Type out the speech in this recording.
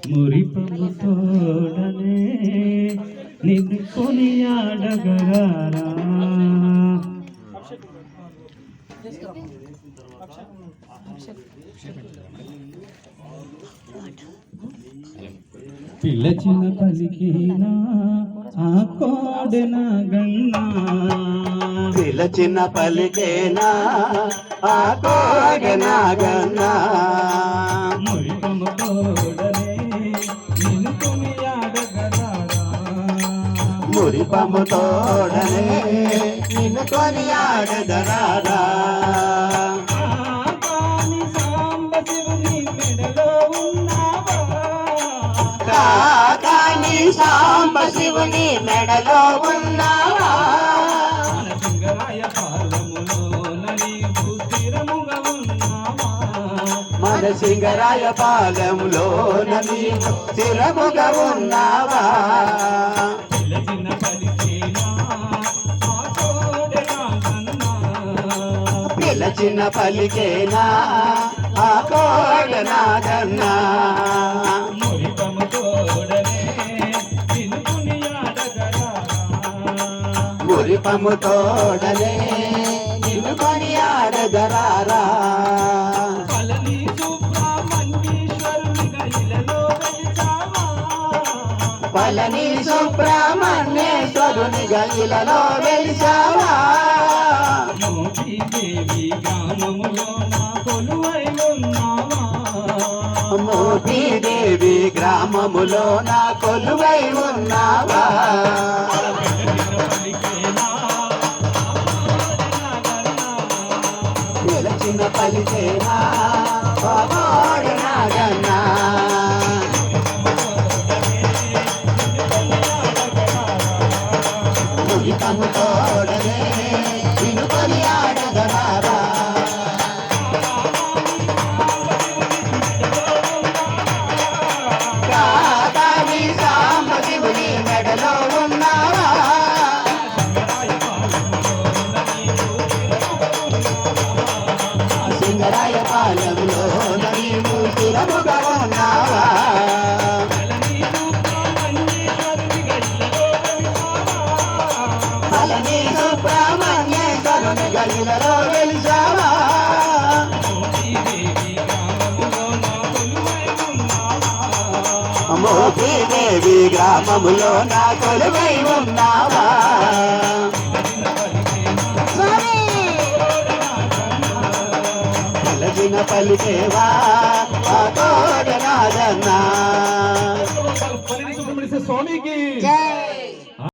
మురిపము తోడనే నిన్ను కొనియాడగరారా పిలచిన పలికినా ఆ కోడెన గన్నా పిలచిన పలికేనా ఆ కోడెన గన్నా మురిపము తోడనే నిన్ను కొనియాడగరారా మురిపము తోడనే నిన్ను కొనియాడగరారా కాకాని సాంబ శివుని మెడలో ఉన్నావా మన సింగరాయ పాలెములో నీవు స్థిరముగా ఉన్నావా పిలచిన పలికేనా ఆ కోడనాగన్నా మురిపము తోడనే నిన్ను కొనియాడగరారా పళని సుబ్రహ్మణ్యేశ్వరుని గలిలలో వెలిసావా మోతీదేవి గ్రామములో నా కొలువై ఉన్నావా పిలచిన పలికేనా నాగన్నా మురిపము తోడనే నిన్ను కొనియాడగరారా కాకాని సాంబ శివుని మెడలో ఉన్నావా సింగరాయ పాలెంలో నీవు స్థిరముగా ఉన్నావా పళని సుబ్రహ్మణ్యేశ్వరుని గలిలలో వెలిసావా మోతీదేవి గ్రామములో నా కొలువై ఉన్నావా పిలచిన పలికేవా ఆ కోడనాగన్నా స్వామికి జై